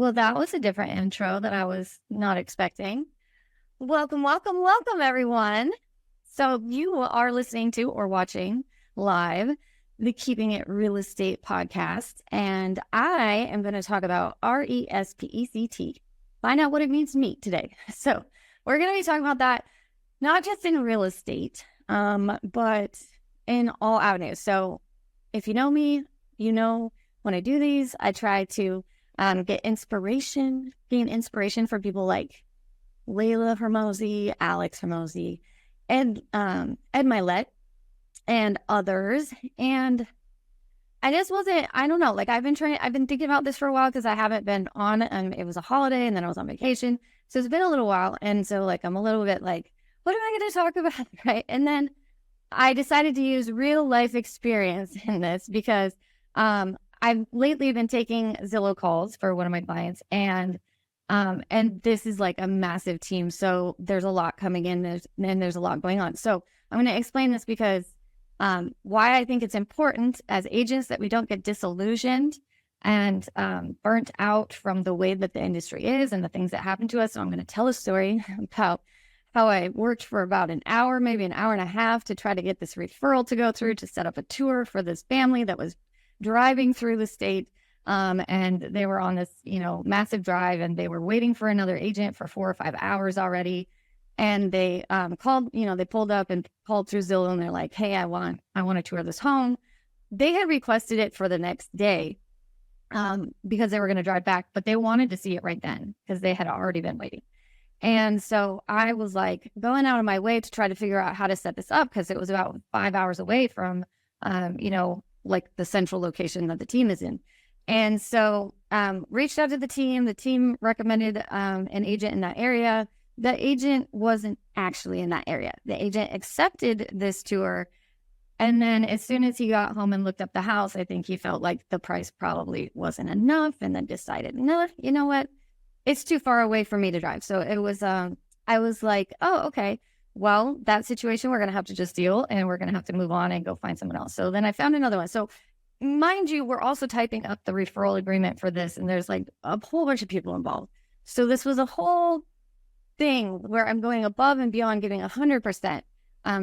Well, that was a different intro that I was not expecting. Welcome, welcome, welcome, everyone. So, you are listening to or watching live the Keeping It Real Estate podcast. And I am going to talk about RESPECT. Find out what it means to me today. So, we're going to be talking about that not just in real estate, but in all avenues. So, if you know me, you know when I do these, I try to gain inspiration from people like Layla Hermosi, Alex Hermosi, Ed Milet, and others. And I just wasn't, I don't know, like I've been thinking about this for a while because I haven't been on, it was a holiday and then I was on vacation. So it's been a little while. And so like, I'm a little bit like, what am I going to talk about? Right. And then I decided to use real life experience in this because, I've lately been taking Zillow calls for one of my clients, and this is like a massive team. So there's a lot coming in, there's a lot going on. So I'm going to explain this because why I think it's important as agents that we don't get disillusioned and burnt out from the way that the industry is and the things that happen to us. So I'm going to tell a story about how I worked for about an hour, maybe an hour and a half, to try to get this referral to go through to set up a tour for this family that was driving through the state. And they were on this, massive drive, and they were waiting for another agent for 4 or 5 hours already. And they called, they pulled up and called through Zillow, and they're like, hey, I want to tour this home. They had requested it for the next day because they were going to drive back, but they wanted to see it right then because they had already been waiting. And so I was like going out of my way to try to figure out how to set this up because it was about 5 hours away from, like the central location that the team is in. And so reached out to the team recommended an agent in that area. The agent wasn't actually in that area. The agent accepted this tour. And then as soon as he got home and looked up the house, I think he felt like the price probably wasn't enough, and then decided, no, you know what? It's too far away for me to drive. So it was, I was like, oh, okay. Well, that situation, we're going to have to just deal, and we're going to have to move on and go find someone else. So then I found another one. So mind you, we're also typing up the referral agreement for this, and there's like a whole bunch of people involved. So this was a whole thing where I'm going above and beyond, giving 100%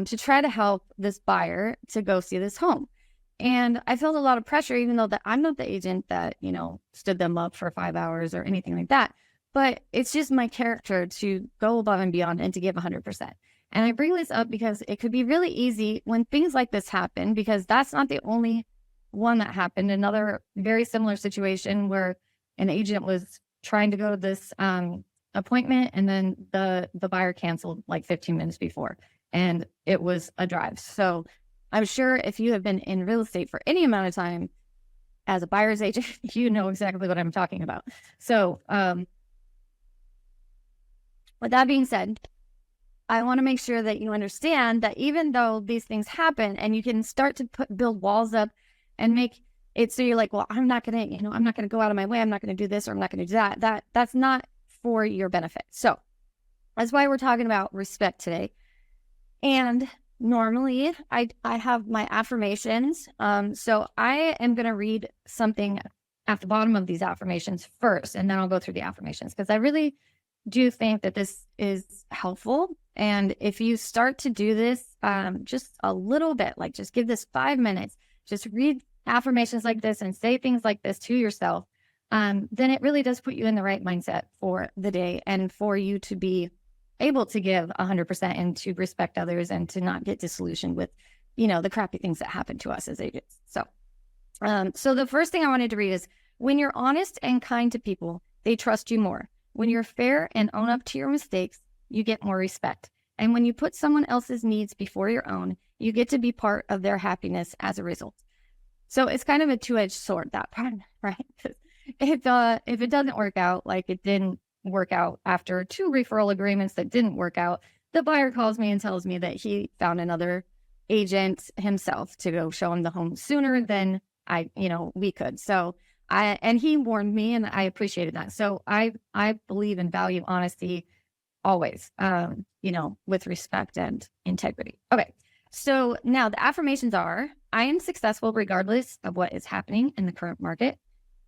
to try to help this buyer to go see this home. And I felt a lot of pressure, even though that I'm not the agent that, stood them up for 5 hours or anything like that. But it's just my character to go above and beyond and to give 100%. And I bring this up because it could be really easy when things like this happen, because that's not the only one that happened. Another very similar situation where an agent was trying to go to this appointment, and then the buyer canceled like 15 minutes before, and it was a drive. So I'm sure if you have been in real estate for any amount of time as a buyer's agent, you know exactly what I'm talking about. So with that being said, I want to make sure that you understand that even though these things happen, and you can start to build walls up and make it so you're like, well, I'm not going to go out of my way. I'm not going to do this, or I'm not going to do that. That's not for your benefit. So that's why we're talking about respect today. And normally I have my affirmations. So I am going to read something at the bottom of these affirmations first, and then I'll go through the affirmations, because I really do think that this is helpful. And if you start to do this just a little bit, like just give this 5 minutes, just read affirmations like this and say things like this to yourself, then it really does put you in the right mindset for the day, and for you to be able to give 100% and to respect others, and to not get disillusioned with, the crappy things that happen to us as agents. So the first thing I wanted to read is, when you're honest and kind to people, they trust you more. When you're fair and own up to your mistakes, you get more respect. And when you put someone else's needs before your own, you get to be part of their happiness as a result. So it's kind of a two-edged sword, that part, right? If it doesn't work out, like it didn't work out after 2 referral agreements that didn't work out, the buyer calls me and tells me that he found another agent himself to go show him the home sooner than we could. So and he warned me, and I appreciated that. So I believe and value honesty always, with respect and integrity. Okay. So now the affirmations are: I am successful regardless of what is happening in the current market.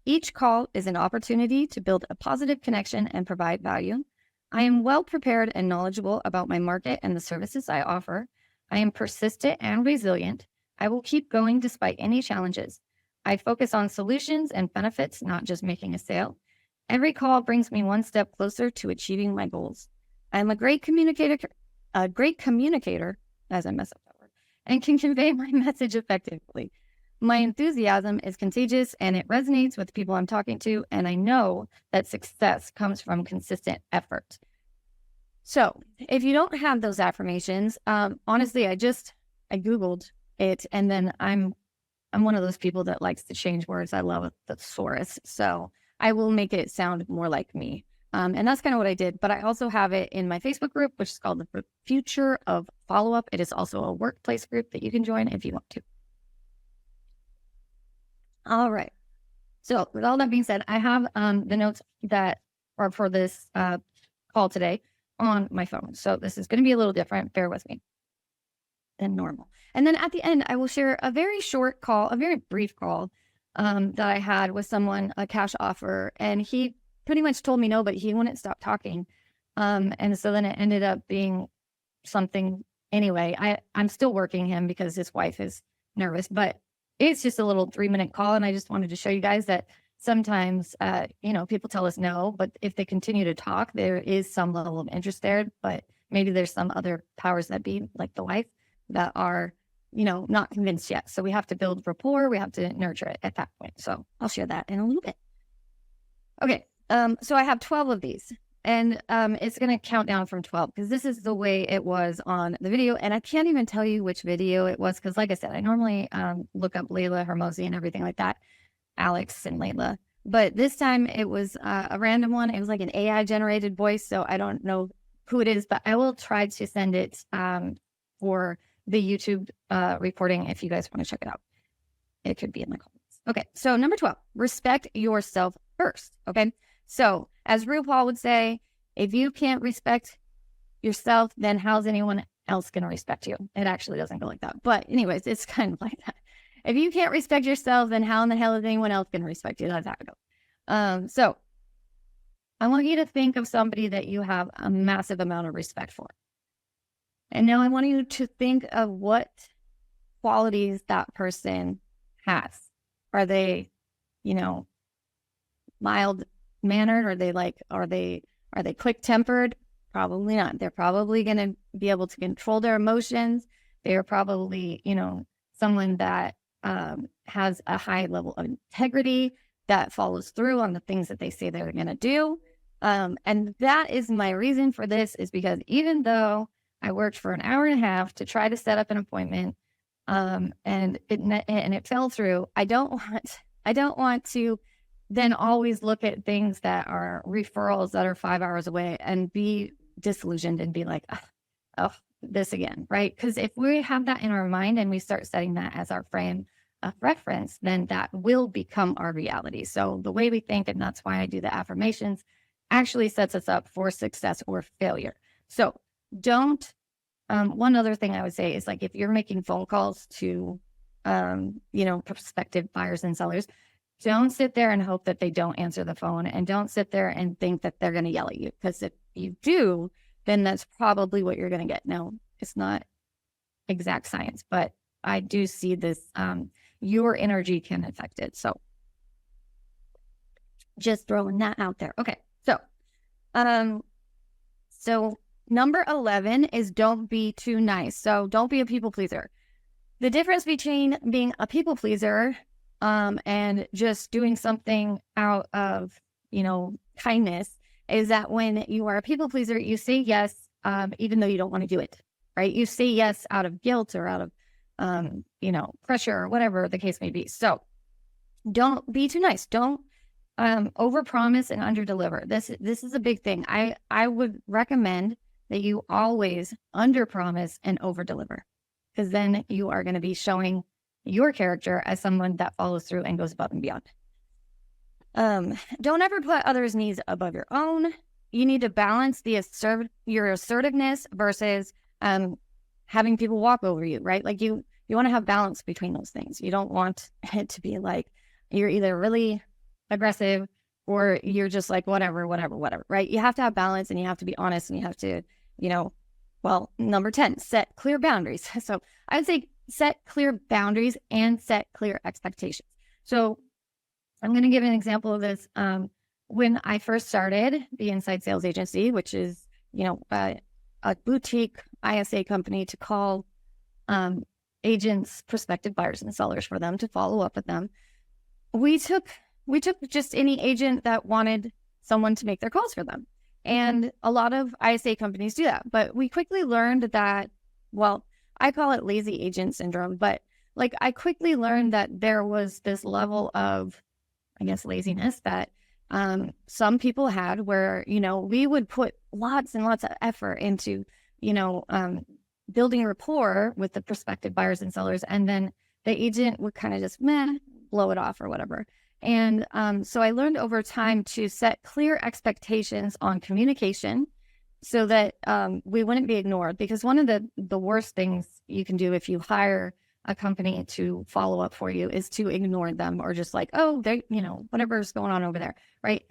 Each call is an opportunity to build a positive connection and provide value. I am well prepared and knowledgeable about my market and the services I offer. I am persistent and resilient. I will keep going despite any challenges. I focus on solutions and benefits, not just making a sale. Every call brings me one step closer to achieving my goals. I am a great communicator, as I mess up that word, and can convey my message effectively. My enthusiasm is contagious and it resonates with the people I'm talking to, and I know that success comes from consistent effort. So if you don't have those affirmations, honestly, I Googled it, and then I'm one of those people that likes to change words. I love a thesaurus, so I will make it sound more like me. And that's kind of what I did. But I also have it in my Facebook group, which is called the Future of Follow-Up. It is also a workplace group that you can join if you want to. All right. So with all that being said, I have the notes that are for this call today on my phone. So this is going to be a little different. Bear with me than normal. And then at the end, I will share a very short call, a very brief call that I had with someone, a cash offer, and he pretty much told me no, but he wouldn't stop talking. And so then it ended up being something anyway. I'm still working him because his wife is nervous, but it's just a little 3-minute call. And I just wanted to show you guys that sometimes, people tell us no, but if they continue to talk, there is some level of interest there, but maybe there's some other powers that be, like the wife, that are, not convinced yet. So we have to build rapport. We have to nurture it at that point. So I'll share that in a little bit. Okay. So I have 12 of these, and it's going to count down from 12 because this is the way it was on the video. And I can't even tell you which video it was because, like I said, I normally look up Layla, Hermosi, and everything like that, Alex and Layla. But this time it was a random one. It was like an AI generated voice. So I don't know who it is, but I will try to send it for the YouTube recording if you guys want to check it out. It could be in the comments. Okay. So number 12, respect yourself first. Okay. So as RuPaul would say, if you can't respect yourself, then how's anyone else going to respect you? It actually doesn't go like that. But anyways, it's kind of like that. If you can't respect yourself, then how in the hell is anyone else going to respect you? That's how it goes. So I want you to think of somebody that you have a massive amount of respect for. And now I want you to think of what qualities that person has. Are they, mild mannered? Are they quick tempered? Probably not. They're probably going to be able to control their emotions. They're probably, someone that has a high level of integrity, that follows through on the things that they say they're going to do. And that is my reason for this, is because even though I worked for an hour and a half to try to set up an appointment, and it fell through, I don't want to then always look at things that are referrals that are 5 hours away and be disillusioned and be like, oh, this again, right? Because if we have that in our mind and we start setting that as our frame of reference, then that will become our reality. So the way we think, and that's why I do the affirmations, actually sets us up for success or failure. So don't, one other thing I would say is, like, if you're making phone calls to, prospective buyers and sellers, don't sit there and hope that they don't answer the phone, and don't sit there and think that they're going to yell at you, because if you do, then that's probably what you're going to get. Now, it's not exact science, but I do see this, your energy can affect it. So just throwing that out there. Okay. So number 11 is don't be too nice. So don't be a people pleaser. The difference between being a people pleaser and just doing something out of, kindness, is that when you are a people pleaser, you say yes, even though you don't want to do it, right? You say yes out of guilt or out of, pressure or whatever the case may be. So don't be too nice. Don't overpromise and underdeliver. This is a big thing. I would recommend that you always underpromise and overdeliver, because then you are going to be showing your character as someone that follows through and goes above and beyond. Don't ever put others' needs above your own. You need to balance your assertiveness versus having people walk over you, right? Like you want to have balance between those things. You don't want it to be like you're either really aggressive, or you're just like, whatever, right? You have to have balance, and you have to be honest, and you have to, well, number 10, set clear boundaries. So I would say set clear boundaries and set clear expectations. So I'm going to give an example of this. When I first started the Inside Sales Agency, which is, a boutique ISA company to call agents, prospective buyers and sellers, for them to follow up with them, we took just any agent that wanted someone to make their calls for them. And a lot of ISA companies do that. But we quickly learned that, well, I call it lazy agent syndrome, but like I quickly learned that there was this level of, I guess, laziness that some people had, where, we would put lots and lots of effort into, building rapport with the prospective buyers and sellers. And then the agent would kind of just blow it off or whatever. And so I learned over time to set clear expectations on communication so that we wouldn't be ignored. Because one of the worst things you can do if you hire a company to follow up for you is to ignore them, or just like, oh, they, whatever's going on over there, right?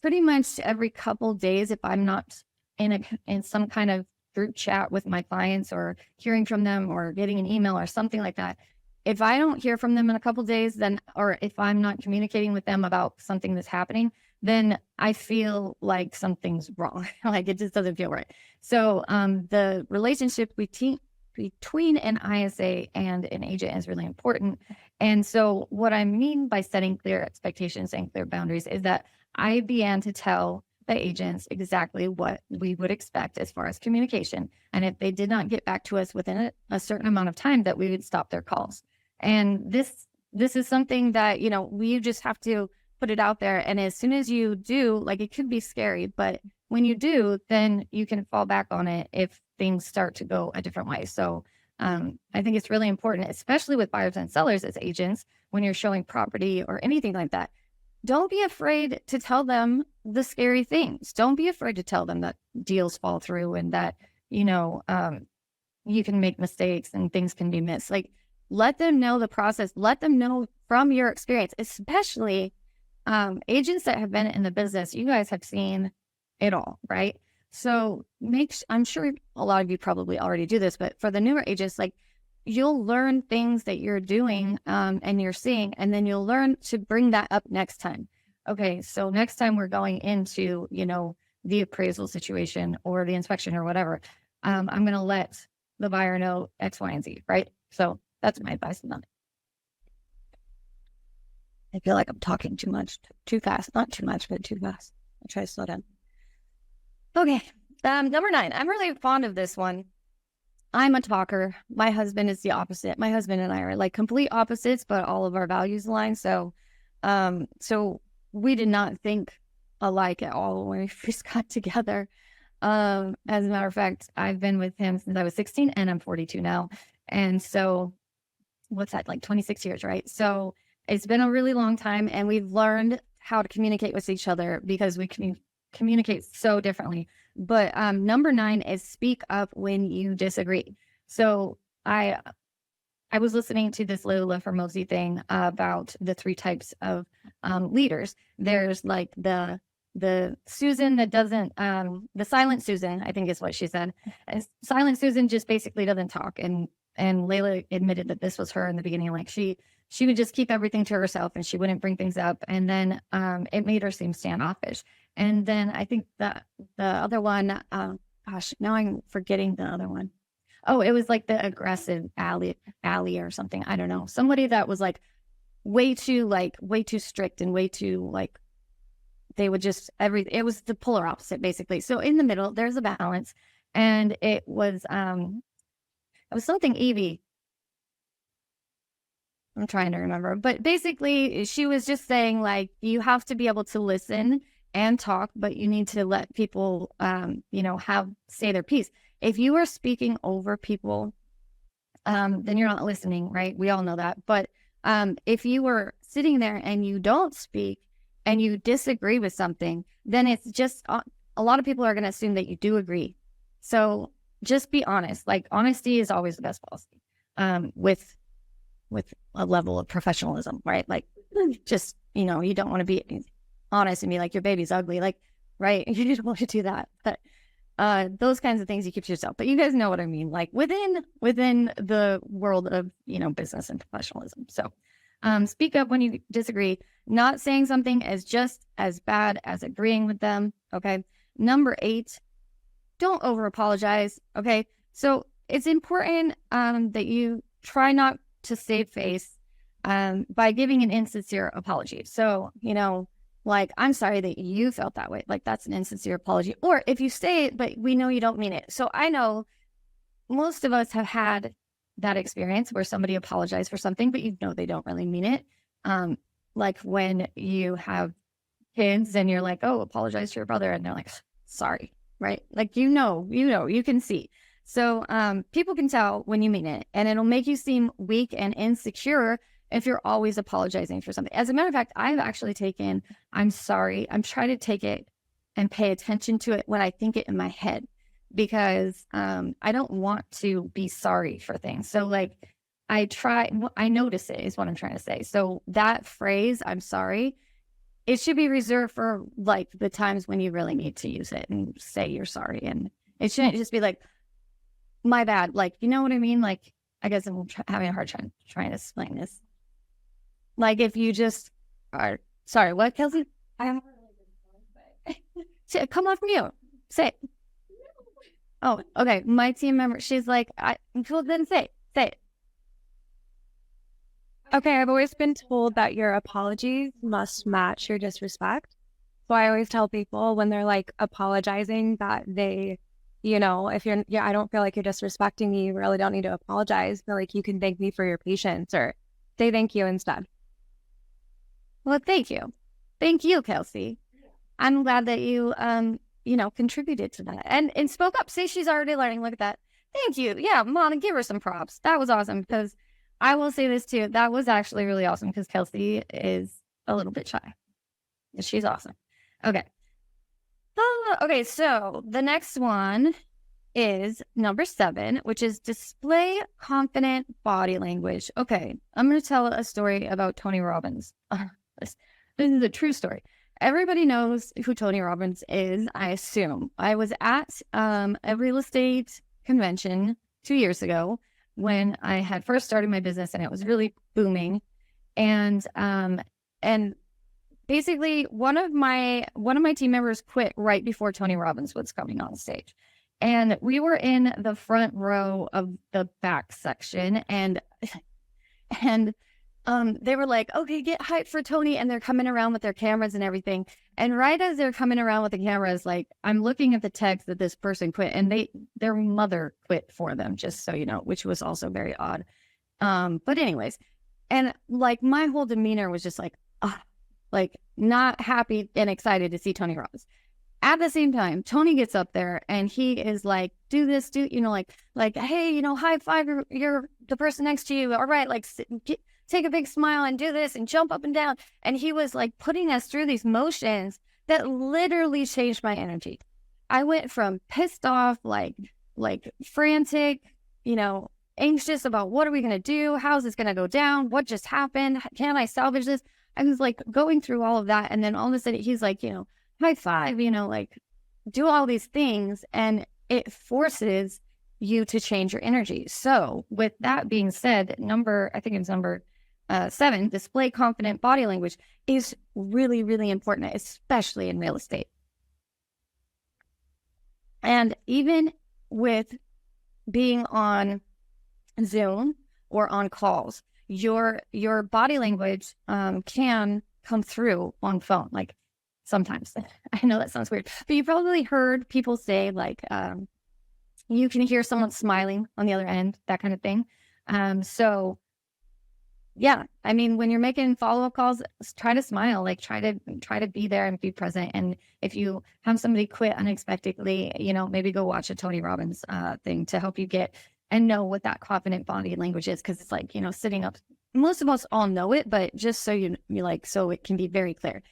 Pretty much every couple days, if I'm not in some kind of group chat with my clients, or hearing from them, or getting an email or something like that, if I don't hear from them in a couple days, then, or if I'm not communicating with them about something that's happening, then I feel like something's wrong. Like it just doesn't feel right. So the relationship between an ISA and an agent is really important. And so what I mean by setting clear expectations and clear boundaries is that I began to tell the agents exactly what we would expect as far as communication. And if they did not get back to us within a certain amount of time, that we would stop their calls. And this is something that, we just have to put it out there. And as soon as you do, like, it could be scary, but when you do, then you can fall back on it if things start to go a different way. So I think it's really important, especially with buyers and sellers as agents, when you're showing property or anything like that. Don't be afraid to tell them the scary things. Don't be afraid to tell them that deals fall through, and that, you can make mistakes and things can be missed. Like, let them know the process. Let them know from your experience, especially agents that have been in the business. You guys have seen it all, right? So I'm sure a lot of you probably already do this, but for the newer agents, like, you'll learn things that you're doing and you're seeing, and then you'll learn to bring that up next time. Okay, so next time we're going into, the appraisal situation or the inspection or whatever, I'm going to let the buyer know X, Y, and Z, right? So that's my advice on that. I feel like I'm talking too much, too fast. Not too much, but too fast. I'll try to slow down. Okay, number 9. I'm really fond of this one. I'm a talker. My husband is the opposite. My husband and I are like complete opposites, but all of our values align. So we did not think alike at all when we first got together. As a matter of fact, I've been with him since I was 16, and I'm 42 now. And so what's that, like 26 years, right? So it's been a really long time, and we've learned how to communicate with each other because we communicate so differently. But number 9 is speak up when you disagree. So I was listening to this Lola Formosi thing about the 3 types of leaders. There's like the Susan that doesn't, the silent Susan, I think is what she said. And silent Susan just basically doesn't talk. And Layla admitted that this was her in the beginning. Like she would just keep everything to herself, and she wouldn't bring things up. And then it made her seem standoffish. And then I think the other one, gosh, now I'm forgetting the other one. Oh, it was like the aggressive Allie or something. I don't know. Somebody that was like way too strict and way too like, they would just it was the polar opposite basically. So in the middle, there's a balance, and it was something Evie. I'm trying to remember, but basically she was just saying like, you have to be able to listen and talk, but you need to let people, say their piece. If you are speaking over people, then you're not listening, right? We all know that. But if you were sitting there and you don't speak and you disagree with something, then it's just, a lot of people are going to assume that you do agree. So just be honest. Like, honesty is always the best policy, with a level of professionalism, right? Like, just you know, you don't want to be honest and be like, your baby's ugly. Like, right. You don't want to do that. But those kinds of things you keep to yourself. But you guys know what I mean, like within the world of, you know, business and professionalism. So speak up when you disagree. Not saying something is just as bad as agreeing with them. Okay. Number 8, don't over apologize. Okay. So it's important that you try not to save face by giving an insincere apology. So, you know, like, I'm sorry that you felt that way. Like, that's an insincere apology. Or if you say it, but we know you don't mean it. So I know most of us have had that experience where somebody apologized for something, but you know they don't really mean it. Like when you have kids and you're like, oh, apologize to your brother. And they're like, sorry, right? Like, you can see. So people can tell when you mean it, and it'll make you seem weak and insecure if you're always apologizing for something. As a matter of fact, I've actually taken, I'm sorry, I'm trying to take it and pay attention to it when I think it in my head, because I don't want to be sorry for things. So like I notice it is what I'm trying to say. So that phrase, I'm sorry, it should be reserved for like the times when you really need to use it and say you're sorry. And it shouldn't just be like, my bad. Like, you know what I mean? Like, I guess I'm having a hard time trying to explain this. Like if you just are sorry, what, Kelsey? I have a really good point, but come on from you. Say it. Oh, okay. My team member, she's like, well, then say it. Okay, I've always been told that your apologies must match your disrespect. So I always tell people when they're like apologizing that they, you know, if you're, yeah, I don't feel like you're disrespecting me, you really don't need to apologize. But like you can thank me for your patience or say thank you instead. Well, thank you. Thank you, Kelsey. I'm glad that you, you know, contributed to that and spoke up. See, she's already learning. Look at that. Thank you. Yeah, Mom, give her some props. That was awesome, because I will say this too. That was actually really awesome because Kelsey is a little bit shy. She's awesome. Okay. Okay, so the next one is number 7, which is display confident body language. Okay, I'm going to tell a story about Tony Robbins. This is a true story. Everybody knows who Tony Robbins is, I assume. I was at a real estate convention 2 years ago when I had first started my business and it was really booming. And basically one of my team members quit right before Tony Robbins was coming on stage. And we were in the front row of the back section, and they were like, okay, get hyped for Tony. And they're coming around with their cameras and everything. And right as they're coming around with the cameras, like I'm looking at the text that this person quit, and their mother quit for them, just so you know, which was also very odd. But anyways, and like my whole demeanor was just like, like not happy and excited to see Tony Robbins. At the same time, Tony gets up there and he is like, do this, you know, like, hey, you know, high five you're the person next to you. All right, like take a big smile and do this and jump up and down. And he was like putting us through these motions that literally changed my energy. I went from pissed off, like frantic, you know, anxious about what are we going to do? How's this going to go down? What just happened? Can I salvage this? I was like going through all of that. And then all of a sudden he's like, you know, high five, you know, like do all these things, and it forces you to change your energy. So with that being said, I think it's number 7, display confident body language is really, really important, especially in real estate. And even with being on Zoom or on calls, your body language can come through on phone. Like sometimes, I know that sounds weird, but you probably heard people say like, you can hear someone smiling on the other end, that kind of thing. So yeah, I mean, when you're making follow-up calls, try to smile, like try to be there and be present. And if you have somebody quit unexpectedly, you know, maybe go watch a Tony Robbins thing to help you get and know what that confident body language is. Cause it's like, you know, sitting up, most of us all know it, but just so you like, so it can be very clear,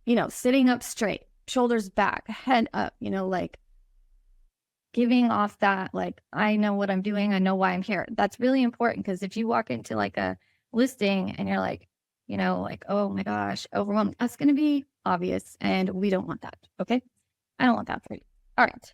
you know, sitting up straight, shoulders back, head up, you know, like giving off that, like, I know what I'm doing. I know why I'm here. That's really important. Cause if you walk into like a listing and you're like, like, oh my gosh, overwhelmed. That's going to be obvious. And we don't want that. Okay. I don't want that for you. All right.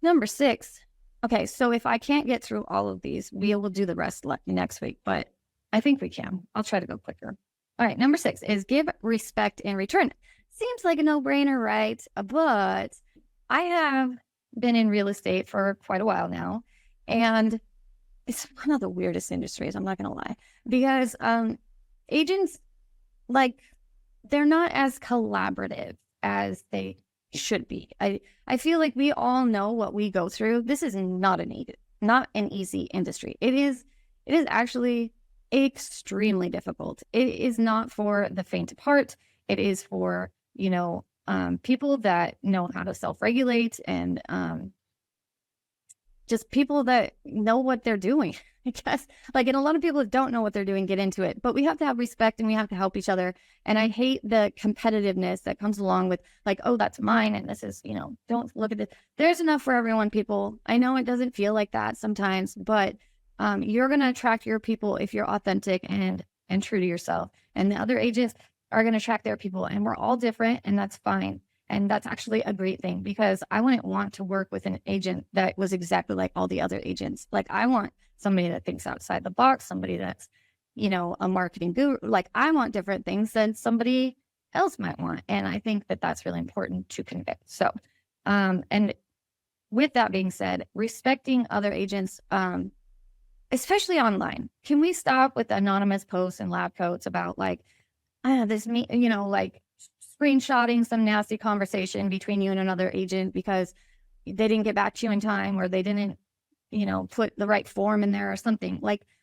Number 6. Okay. So if I can't get through all of these, we will do the rest next week, but I think we can. I'll try to go quicker. All right. Number 6 is give respect in return. Seems like a no-brainer, right? But I have been in real estate for quite a while now, and it's one of the weirdest industries, I'm not going to lie, because agents, like, they're not as collaborative as they should be. I feel like we all know what we go through. This is not an easy industry. It is actually extremely difficult. It is not for the faint of heart. It is for, people that know how to self-regulate and just people that know what they're doing. I guess, and a lot of people that don't know what they're doing get into it, but we have to have respect and we have to help each other. And I hate the competitiveness that comes along with oh, that's mine. And this is, don't look at it. There's enough for everyone, people. I know it doesn't feel like that sometimes, but you're going to attract your people if you're authentic and true to yourself. And the other agents are going to attract their people, and we're all different, and that's fine. And that's actually a great thing, because I wouldn't want to work with an agent that was exactly like all the other agents. I want somebody that thinks outside the box, somebody that's, a marketing guru. I want different things than somebody else might want. And I think that that's really important to convey. So, and with that being said, respecting other agents, especially online, can we stop with anonymous posts and lab coats about screenshotting some nasty conversation between you and another agent because they didn't get back to you in time, or they didn't, put the right form in there or something.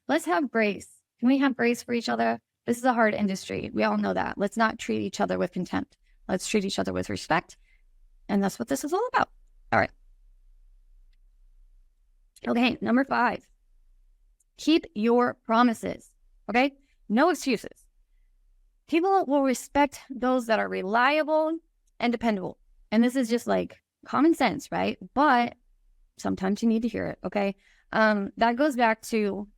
Let's have grace. Can we have grace for each other? This is a hard industry. We all know that. Let's not treat each other with contempt. Let's treat each other with respect. And that's what this is all about. All right. Okay. Number 5, keep your promises. Okay. No excuses. People will respect those that are reliable and dependable. And this is just common sense, right? But sometimes you need to hear it, okay? That goes back to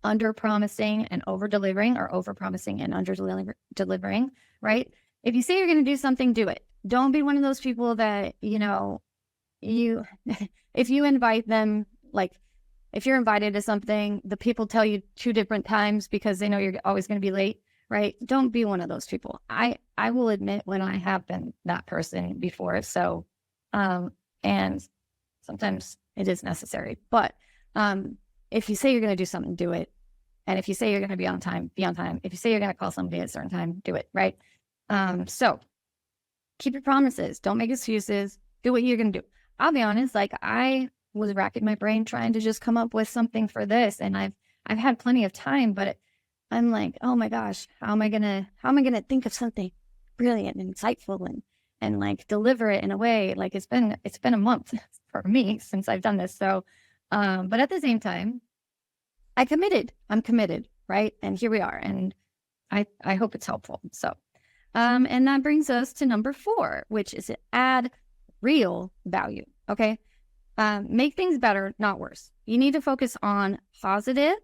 under-promising and over-delivering, or over-promising and under-delivering, right? If you say you're going to do something, do it. Don't be one of those people that, if you invite them, if you're invited to something, the people tell you 2 different times because they know you're always going to be late. Right? Don't be one of those people. I will admit when I have been that person before. So, and sometimes it is necessary, but, if you say you're going to do something, do it. And if you say you're going to be on time, be on time. If you say you're going to call somebody at a certain time, do it. Right? So keep your promises. Don't make excuses. Do what you're going to do. I'll be honest. I was racking my brain trying to just come up with something for this. And I've had plenty of time, but I'm like, oh my gosh, how am I gonna think of something brilliant and insightful and deliver it in a way? It's been a month for me since I've done this. So, but at the same time, I'm committed, right? And here we are, and I hope it's helpful. So, and that brings us to number 4, which is to add real value. Okay, make things better, not worse. You need to focus on positive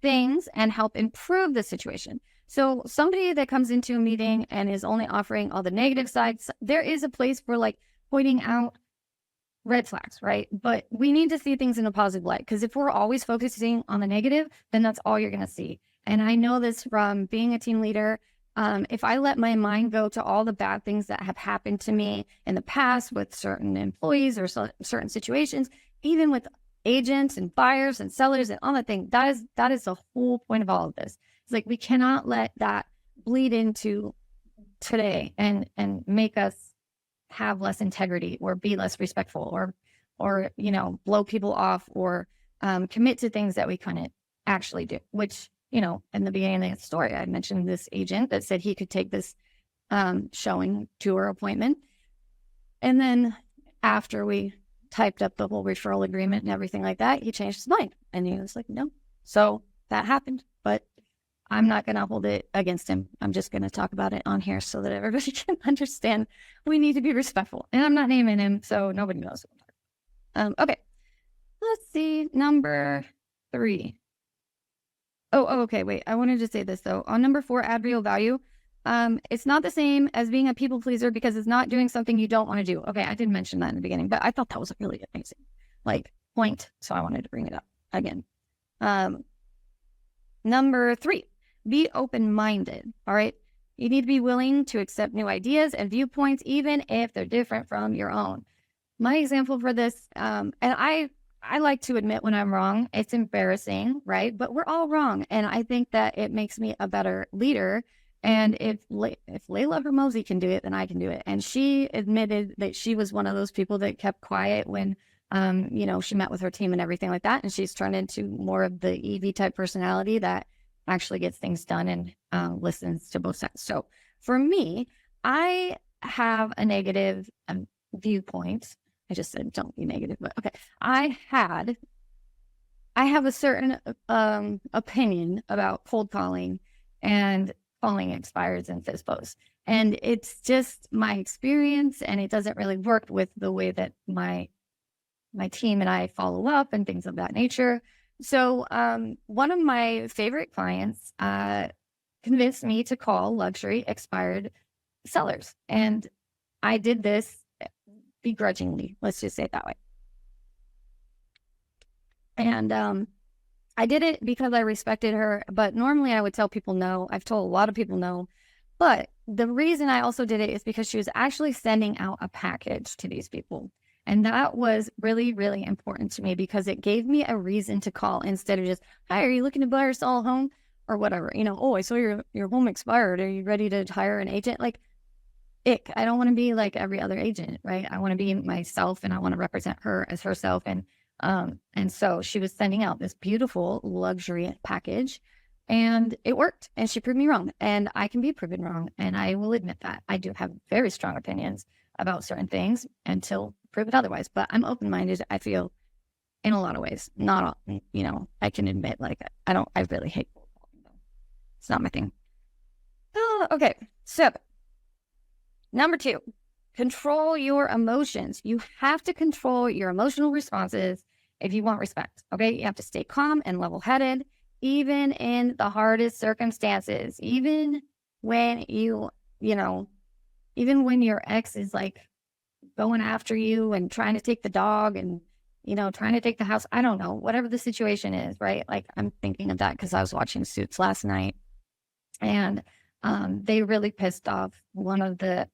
things and help improve the situation. So somebody that comes into a meeting and is only offering all the negative sides, there is a place for pointing out red flags, right? But we need to see things in a positive light, because if we're always focusing on the negative, then that's all you're going to see. And I know this from being a team leader. If I let my mind go to all the bad things that have happened to me in the past with certain employees or certain situations, even with agents and buyers and sellers and all that thing, that is the whole point of all of this. It's we cannot let that bleed into today and make us have less integrity or be less respectful or blow people off or commit to things that we couldn't actually do, which, in the beginning of the story, I mentioned this agent that said he could take this showing tour appointment. And then after we typed up the whole referral agreement and everything like that, he changed his mind and he was like, no. So that happened, but I'm not going to hold it against him. I'm just going to talk about it on here so that everybody can understand we need to be respectful. And I'm not naming him, so nobody knows what I'm talking about. Okay. Let's see. Number 3. Okay. Wait, I wanted to say this though. On number 4, add real value. It's not the same as being a people pleaser because it's not doing something you don't want to do. Okay, I did mention that in the beginning, but I thought that was a really amazing point. So I wanted to bring it up again. Number 3, be open-minded. All right. You need to be willing to accept new ideas and viewpoints, even if they're different from your own. My example for this, and I like to admit when I'm wrong. It's embarrassing, right? But we're all wrong. And I think that it makes me a better leader. And if Layla Hermosi can do it, then I can do it. And she admitted that she was one of those people that kept quiet when, she met with her team and everything like that. And she's turned into more of the EV type personality that actually gets things done and listens to both sides. So for me, I have a negative viewpoint. I just said don't be negative, but okay. I have a certain opinion about cold calling and calling expires and FISBOs. And it's just my experience, and it doesn't really work with the way that my team and I follow up and things of that nature. So one of my favorite clients convinced me to call luxury expired sellers. And I did this begrudgingly, let's just say it that way. And I did it because I respected her, but normally I would tell people no. I've told a lot of people no. But the reason I also did it is because she was actually sending out a package to these people. And that was really, really important to me because it gave me a reason to call instead of just, hi, are you looking to buy or sell a home? Or whatever, oh, I saw your home expired. Are you ready to hire an agent? Like, I don't want to be like every other agent, right? I want to be myself and I want to represent her as herself. And so she was sending out this beautiful luxury package and it worked and she proved me wrong and I can be proven wrong. And I will admit that I do have very strong opinions about certain things until proven otherwise, but I'm open-minded. I feel in a lot of ways, not all, I can admit I really hate cold calling though. It's not my thing. Okay. So number 2, control your emotions. You have to control your emotional responses if you want respect. Okay. You have to stay calm and level-headed, even in the hardest circumstances, even when even when your ex is like going after you and trying to take the dog and, trying to take the house. I don't know, whatever the situation is, right? Like I'm thinking of that because I was watching Suits last night and they really pissed off one of the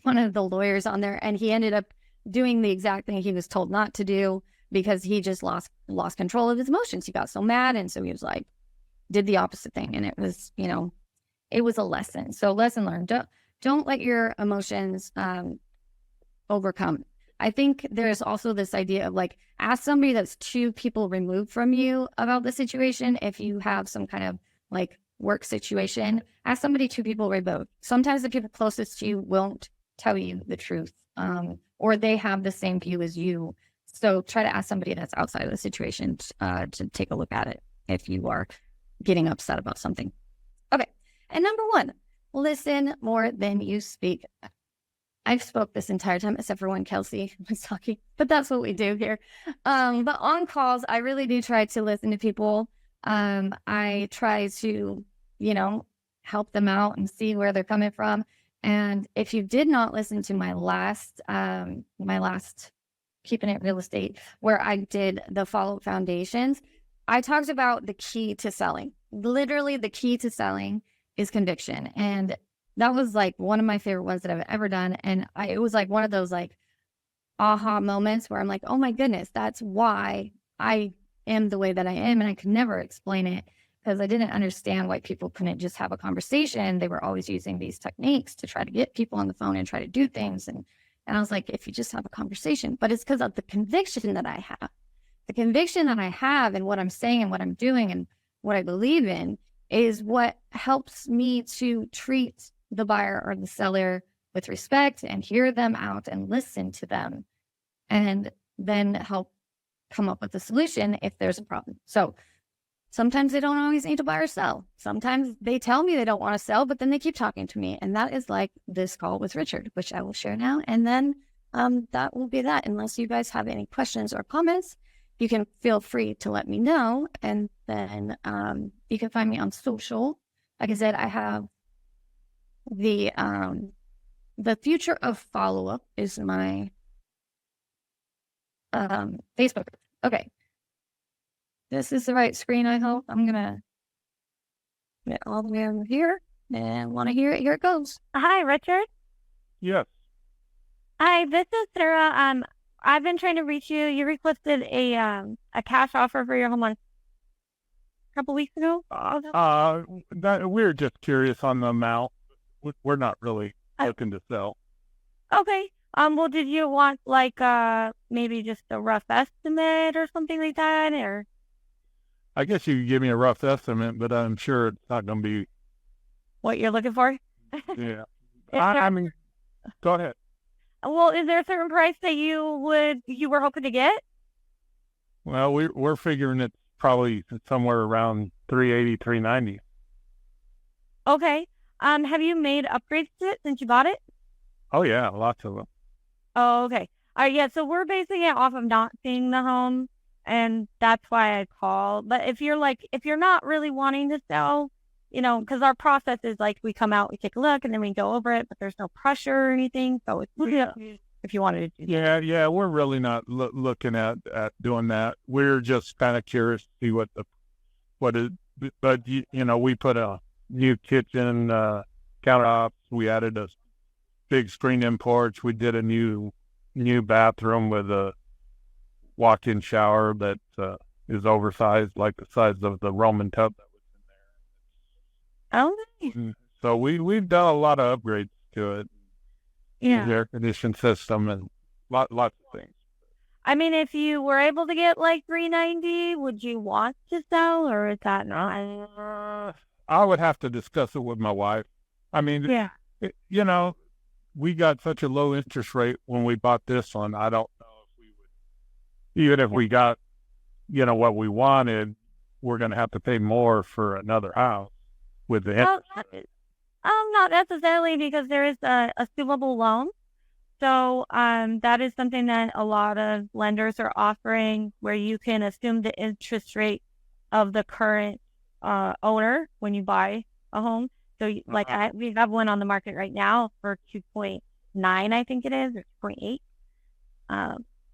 lawyers on there, and he ended up doing the exact thing he was told not to do because he just lost control of his emotions. He got so mad, and so he was like, did the opposite thing, and it was, it was a lesson. So lesson learned: don't let your emotions overcome. I think there's also this idea of like, ask somebody that's 2 people removed from you about the situation. If you have some kind of like work situation, ask somebody 2 people removed. Sometimes the people closest to you won't tell you the truth, or they have the same view as you. So try to ask somebody that's outside of the situation to take a look at it if you are getting upset about something. Okay. And number 1, listen more than you speak. I've spoke this entire time, except for when Kelsey was talking, but that's what we do here. But on calls, I really do try to listen to people. I try to, help them out and see where they're coming from. And if you did not listen to my last Keeping It Real Estate, where I did the follow-up foundations, I talked about the key to selling. Literally, the key to selling is conviction. And that was like one of my favorite ones that I've ever done. And it was like one of those like aha moments where I'm like, oh my goodness, that's why I am the way that I am. And I could never explain it because I didn't understand why people couldn't just have a conversation. They were always using these techniques to try to get people on the phone and try to do things. And I was like, if you just have a conversation, but it's because of the conviction that I have. The conviction that I have and what I'm saying and what I'm doing and what I believe in is what helps me to treat the buyer or the seller with respect and hear them out and listen to them and then help come up with a solution if there's a problem. So sometimes they don't always need to buy or sell. Sometimes they tell me they don't want to sell, but then they keep talking to me. And that is like this call with Richard, which I will share now. And then that will be that. Unless you guys have any questions or comments, you can feel free to let me know. And then you can find me on social. Like I said, I have the future of follow-up is my Facebook. Okay. This is the right screen, I hope. I'm gonna get all the way over here and want to hear it. Here it goes. Hi, Richard. Yes. Hi, this is Sara. I've been trying to reach you. You requested a cash offer for your home a couple weeks ago. We're just curious on the amount. We're not really looking to sell. Okay. Well, did you want like maybe just a rough estimate or something like that, or? I guess you could give me a rough estimate, but I'm sure it's not going to be. What you're looking for? Yeah. I mean, go ahead. Well, is there a certain price that you were hoping to get? Well, we're figuring it's probably somewhere around 380, 390. Okay. Have you made upgrades to it since you bought it? Oh yeah, lots of them. Oh, okay. All right, yeah. So we're basing it off of not seeing the home, and that's why I call. But if you're not really wanting to sell, because our process is like we come out, we take a look, and then we go over it, but there's no pressure or anything. So it's if you wanted to do that. Yeah, we're really not looking at doing that. We're just kind of curious to see what is. But we put a new kitchen, countertops. We added a big screen-in porch. We did a new bathroom with a walk-in shower that is oversized, like the size of the Roman tub that was in there. Oh, nice. So we've done a lot of upgrades to it. Yeah. The air conditioning system and lots of things. I mean, if you were able to get like 390, would you want to sell, or is that not? I would have to discuss it with my wife. I mean, Yeah. We got such a low interest rate when we bought this one. I don't know if we would, even if we got, what we wanted, we're going to have to pay more for another house with the interest rate. Not necessarily, because there is a assumable loan. So that is something that a lot of lenders are offering, where you can assume the interest rate of the current owner when you buy a home. So we have one on the market right now for 2.9, I think it is, or 2.8.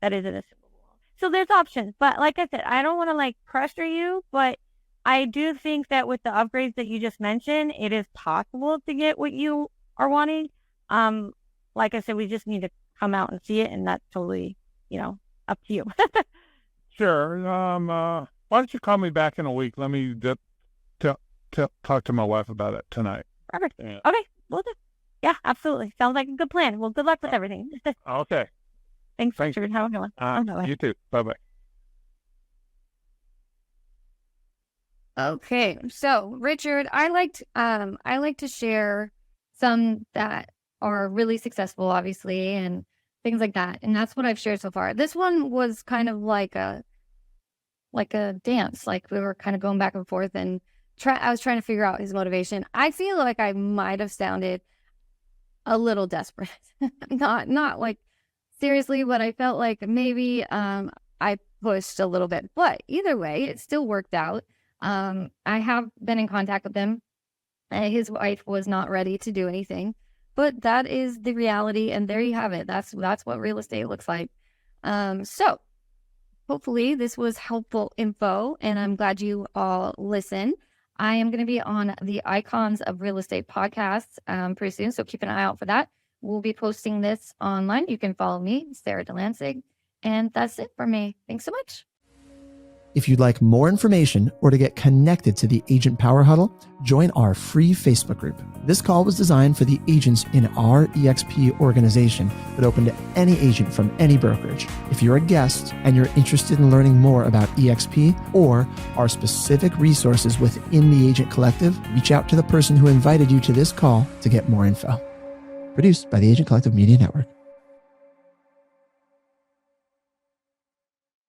That is an assumable loan. So there's options. But like I said, I don't want to pressure you, but I do think that with the upgrades that you just mentioned, it is possible to get what you are wanting. Like I said, we just need to come out and see it, and that's totally, up to you. Sure. Why don't you call me back in a week? Let me talk to my wife about it tonight. Perfect. Yeah. Okay, we'll do. Yeah, absolutely. Sounds like a good plan. Well, good luck with everything. Okay. Thanks, Richard. Have a good one. Bye-bye. You too. Bye-bye. Okay, so Richard, I like to share some that are really successful, obviously, and things like that, and that's what I've shared so far. This one was kind of like a dance, like we were kind of going back and forth, and I was trying to figure out his motivation. I feel like I might have sounded a little desperate, not like seriously, but I felt like maybe I pushed a little bit. But either way, it still worked out. I have been in contact with him. His wife was not ready to do anything, but that is the reality, and there you have it. That's what real estate looks like. So hopefully this was helpful info, and I'm glad you all listen. I am going to be on the Icons of Real Estate podcasts pretty soon, so keep an eye out for that. We'll be posting this online. You can follow me, Sara Delansig, and that's it for me. Thanks so much. If you'd like more information or to get connected to the Agent Power Huddle, join our free Facebook group. This call was designed for the agents in our EXP organization, but open to any agent from any brokerage. If you're a guest and you're interested in learning more about EXP or our specific resources within the Agent Collective, reach out to the person who invited you to this call to get more info. Produced by the Agent Collective Media Network.